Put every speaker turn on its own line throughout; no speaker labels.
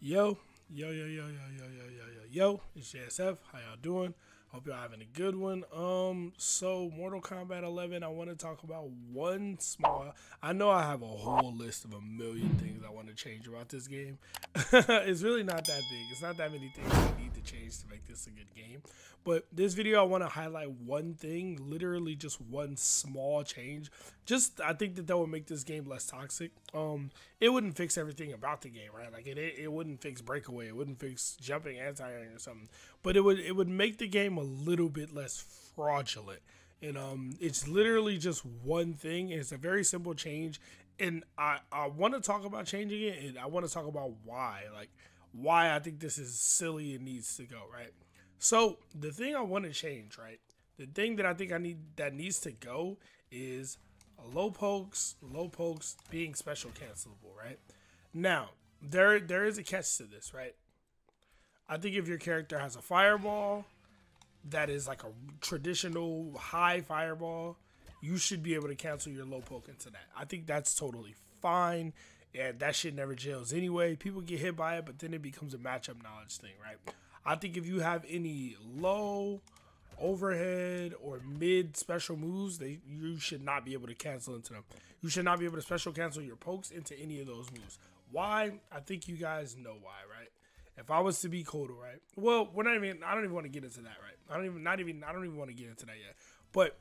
Yo, yo, it's JSF. How y'all doing? Hope y'all having a good one. So Mortal Kombat 11, I want to talk about one small. I know I have a whole list of a million things I want to change about this game. It's really not that big. It's not that many things I need to change to make this a good game. But this video, I want to highlight one thing, literally just one small change. Just, I think that would make this game less toxic. It wouldn't fix everything about the game, right? Like it wouldn't fix breakaway, it wouldn't fix jumping anti-airing or something. But it would make the game a little bit less fraudulent. And it's literally just one thing. It's a very simple change. And I want to talk about changing it, and I want to talk about why. Like why I think this is silly and needs to go, right? So the thing I want to change, right? The thing that I think that needs to go is low pokes being special cancelable, right? Now, there is a catch to this, right? I think if your character has a fireball that is like a traditional high fireball, you should be able to cancel your low poke into that. I think that's totally fine. And that shit never jails anyway. People get hit by it, but then it becomes a matchup knowledge thing, right? I think if you have any low, overhead, or mid special moves, you should not be able to cancel into them. You should not be able to special cancel your pokes into any of those moves. Why? I think you guys know why, right? If I was to be Kotal, right? Well, I don't even want to get into that, right? I don't even want to get into that yet. But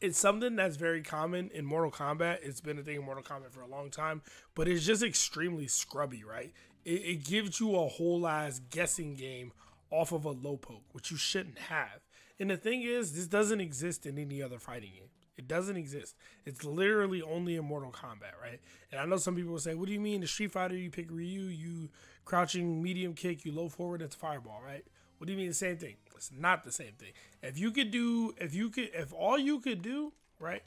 it's something that's very common in Mortal Kombat. It's been a thing in Mortal Kombat for a long time, but it's just extremely scrubby, right? It gives you a whole ass guessing game off of a low poke, which you shouldn't have. And the thing is, this doesn't exist in any other fighting game. It doesn't exist. It's literally only in Mortal Kombat, right? And I know some people will say, what do you mean? The Street Fighter, you pick Ryu, you crouching medium kick, you low forward, it's fireball, right? What do you mean the same thing? It's not the same thing. If all you could do, right?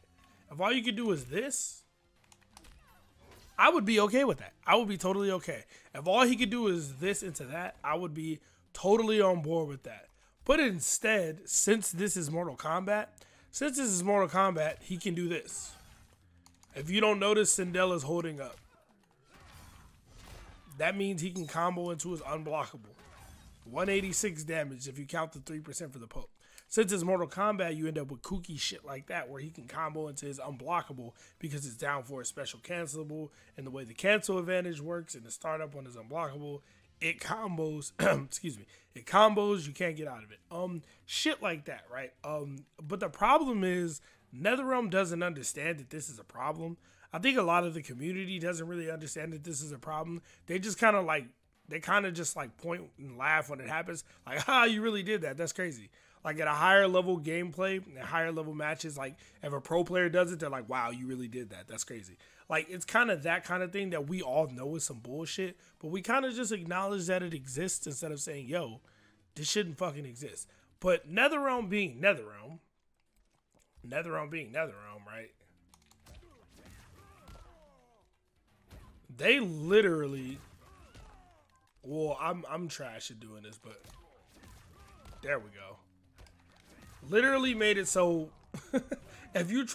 If all you could do is this, I would be okay with that. I would be totally okay. If all he could do is this into that, I would be totally on board with that. But instead, since this is Mortal Kombat, he can do this. If you don't notice, Sindel is holding up. That means he can combo into his unblockable. 186 damage if you count the 3% for the poke. Since it's Mortal Kombat, you end up with kooky shit like that where he can combo into his unblockable because it's down for a special cancelable, and the way the cancel advantage works and the startup on his unblockable, it combos, excuse me, it combos, you can't get out of it. Shit like that, right? But the problem is NetherRealm doesn't understand that this is a problem. I think a lot of the community doesn't really understand that this is a problem. They just kind of just point and laugh when it happens. Like, you really did that. That's crazy. Like at a higher level gameplay, and higher level matches, like if a pro player does it, they're like, wow, you really did that. That's crazy. Like it's kind of that kind of thing that we all know is some bullshit, but we kind of just acknowledge that it exists instead of saying, yo, this shouldn't fucking exist. But NetherRealm being NetherRealm, right? They literally, well, I'm trash at doing this, but there we go. Literally made it so if you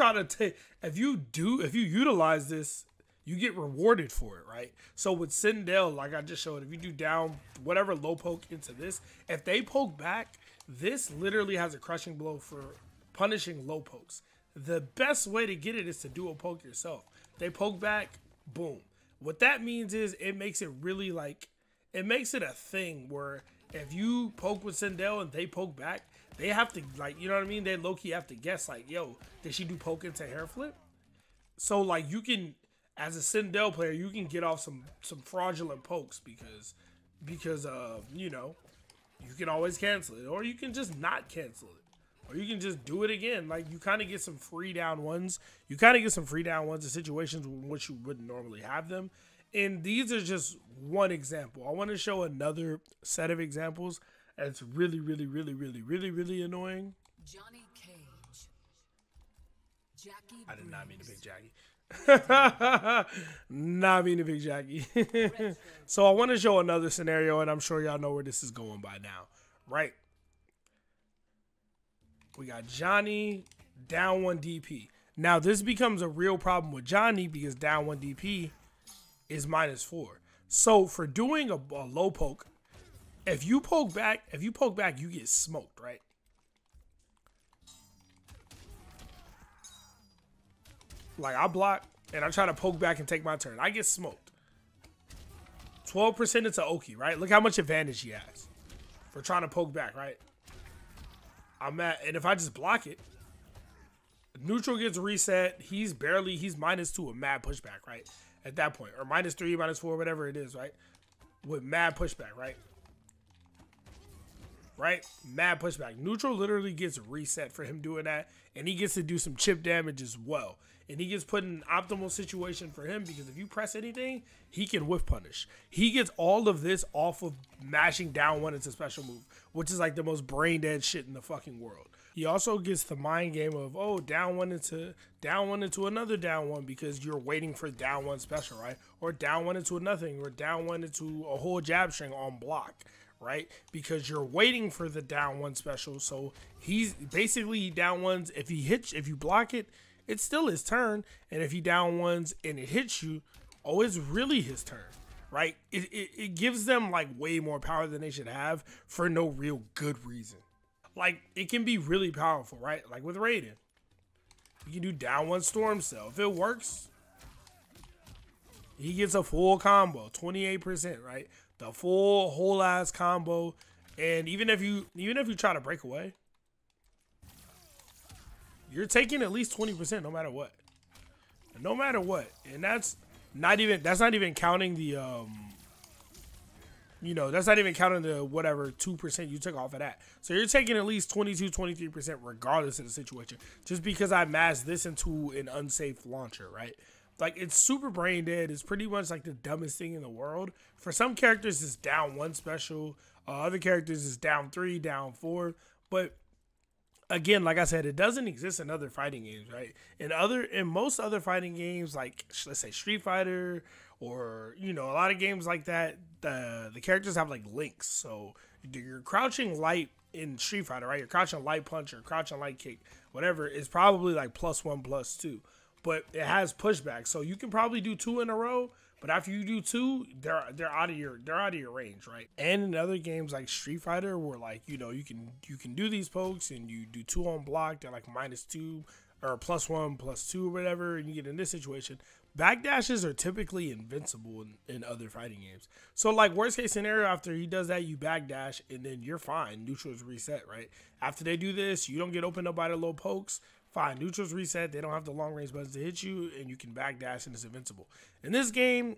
utilize this, you get rewarded for it, right? So with Sindel, like I just showed, if you do down whatever low poke into this, if they poke back, this literally has a crushing blow for punishing low pokes. The best way to get it is to do a poke yourself. They poke back, boom. What that means is it makes it really it makes it a thing where if you poke with Sindel and they poke back, they have to, you know what I mean? They low-key have to guess, yo, did she do poke into hair flip? So, you can, as a Sindel player, you can get off some fraudulent pokes because you know, you can always cancel it. Or you can just not cancel it. Or you can just do it again. You kind of get some free down ones. You kind of get some free down ones in situations in which you wouldn't normally have them. And these are just one example. I want to show another set of examples that's really annoying.
Johnny Cage. Jackie.
I did not mean to pick Jackie. Not mean to pick Jackie. So I want to show another scenario, and I'm sure y'all know where this is going by now, right? We got Johnny down 1 DP. Now this becomes a real problem with Johnny because down 1 DP is -4. So for doing a low poke, if you poke back, you get smoked, right? Like I block and I try to poke back and take my turn. I get smoked. 12% into Oki, right? Look how much advantage he has for trying to poke back, right? And if I just block it, neutral gets reset. He's -2 a mad pushback, right? At that point, or -3, -4, whatever it is, right? With mad pushback, right? Right? Mad pushback. Neutral literally gets reset for him doing that, and he gets to do some chip damage as well. And he gets put in an optimal situation for him because if you press anything, he can whiff punish. He gets all of this off of mashing down one into special move, which is like the most brain dead shit in the fucking world. He also gets the mind game of, oh, down one into another down one because you're waiting for down one special, right? Or down one into a nothing, or down one into a whole jab string on block, right? Because you're waiting for the down one special. So he's basically down ones. If you block it, it's still his turn. And if he down ones and it hits you, oh, it's really his turn, right? It gives them like way more power than they should have for no real good reason. Like, it can be really powerful, right? Like with Raiden. You can do down one Storm Cell. If it works, he gets a full combo, 28%, right? The full whole ass combo. And even if you try to break away, you're taking at least 20% no matter what. No matter what. And that's not even counting the that's not even counting the whatever 2% you took off of that. So you're taking at least 22-23% regardless of the situation. Just because I masked this into an unsafe launcher, right? Like, it's super brain dead. It's pretty much like the dumbest thing in the world. For some characters, it's down one special. Other characters, it's down 3, down 4. But again, like I said, it doesn't exist in other fighting games, right? In most other fighting games, like let's say Street Fighter or a lot of games like that, the characters have like links. So you're crouching light in Street Fighter, right? You're crouching light punch or crouching light kick, whatever, is probably like +1, +2. But it has pushback, so you can probably do 2 in a row. But after you do 2, they're out of your range, right? And in other games like Street Fighter, where like you can do these pokes and you do 2 on block, they're like -2 or +1, +2 or whatever, and you get in this situation. Backdashes are typically invincible in other fighting games. So like worst case scenario, after he does that, you backdash and then you're fine. Neutral's reset, right? After they do this, you don't get opened up by the low pokes. Fine, neutral's reset. They don't have the long range buttons to hit you, and you can backdash, and it's invincible. In this game,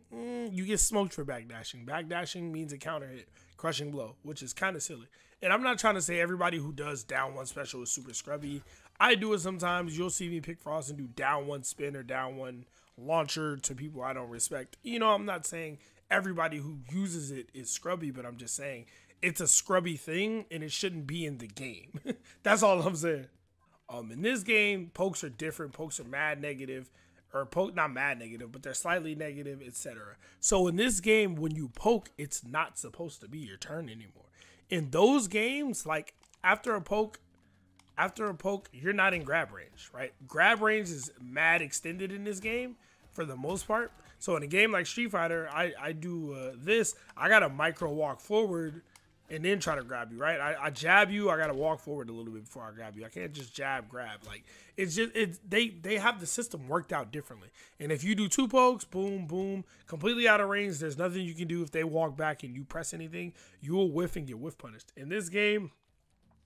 you get smoked for backdashing. Backdashing means a counter hit, crushing blow, which is kind of silly. And I'm not trying to say everybody who does down one special is super scrubby. I do it sometimes. You'll see me pick Frost and do down one spin or down one launcher to people I don't respect. I'm not saying everybody who uses it is scrubby, but I'm just saying it's a scrubby thing, and it shouldn't be in the game. That's all I'm saying. In this game, pokes are different. Pokes are mad negative, or not mad negative, but they're slightly negative, etc. So in this game, when you poke, it's not supposed to be your turn anymore. In those games, like after a poke, you're not in grab range, right? Grab range is mad extended in this game for the most part. So in a game like Street Fighter, I do this. I gotta micro walk forward and then try to grab you, right? I jab you, I gotta walk forward a little bit before I grab you. I can't just grab. Like, they have the system worked out differently. And if you do 2 pokes, boom, boom, completely out of range, there's nothing you can do. If they walk back and you press anything, you will whiff and get whiff punished. In this game,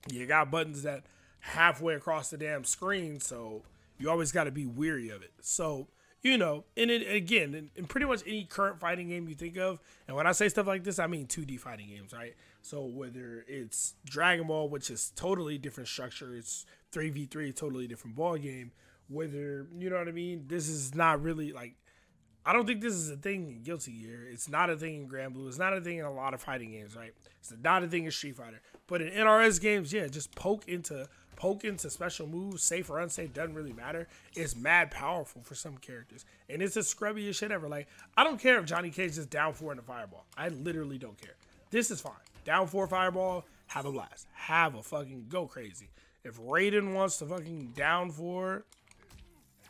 you got buttons that halfway across the damn screen, so you always gotta be weary of it. So, and again, in pretty much any current fighting game you think of, and when I say stuff like this, I mean 2D fighting games, right? So whether it's Dragon Ball, which is totally different structure, it's 3v3, totally different ball game. Whether, you know what I mean? This is not really like, I don't think this is a thing in Guilty Gear. It's not a thing in Grand Blue. It's not a thing in a lot of fighting games, right? It's not a thing in Street Fighter. But in NRS games, yeah, just poke into special moves, safe or unsafe, doesn't really matter. It's mad powerful for some characters. And it's the scrubbiest shit ever. Like, I don't care if Johnny Cage is down 4 in a fireball. I literally don't care. This is fine. Down 4 fireball, have a blast. Have a fucking go crazy. If Raiden wants to fucking down 4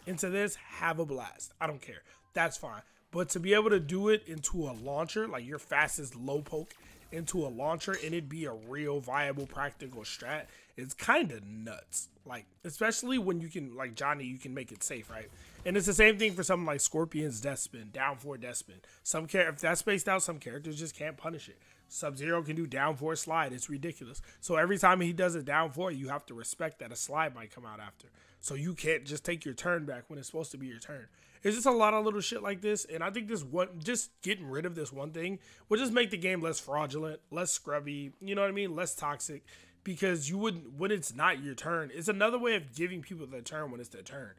into this, have a blast. I don't care. That's fine. But to be able to do it into a launcher, like your fastest low poke into a launcher, and it be a real viable practical strat, it's kind of nuts. Like, especially when you can, like Johnny, you can make it safe, right? And it's the same thing for something like Scorpion's Death Spin, down 4 Death Spin. If that's spaced out, some characters just can't punish it. Sub-Zero can do down 4 slide. It's ridiculous. So every time he does a down 4, you have to respect that a slide might come out after. So you can't just take your turn back when it's supposed to be your turn. It's just a lot of little shit like this, and I think this one, just getting rid of this one thing will just make the game less fraudulent, less scrubby, you know what I mean, less toxic, because you wouldn't, when it's not your turn, it's another way of giving people their turn when it's their turn.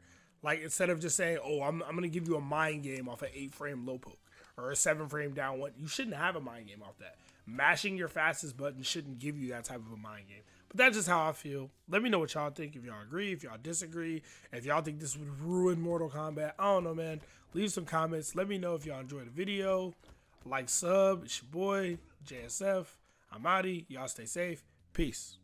Like, instead of just saying, oh, I'm going to give you a mind game off an 8-frame low poke, or a 7-frame down 1, you shouldn't have a mind game off that. Mashing your fastest button shouldn't give you that type of a mind game. But that's just how I feel. Let me know what y'all think, if y'all agree, if y'all disagree, if y'all think this would ruin Mortal Kombat. I don't know, man. Leave some comments. Let me know if y'all enjoyed the video. Like, sub. It's your boy, JSF. I'm outie. Y'all stay safe. Peace.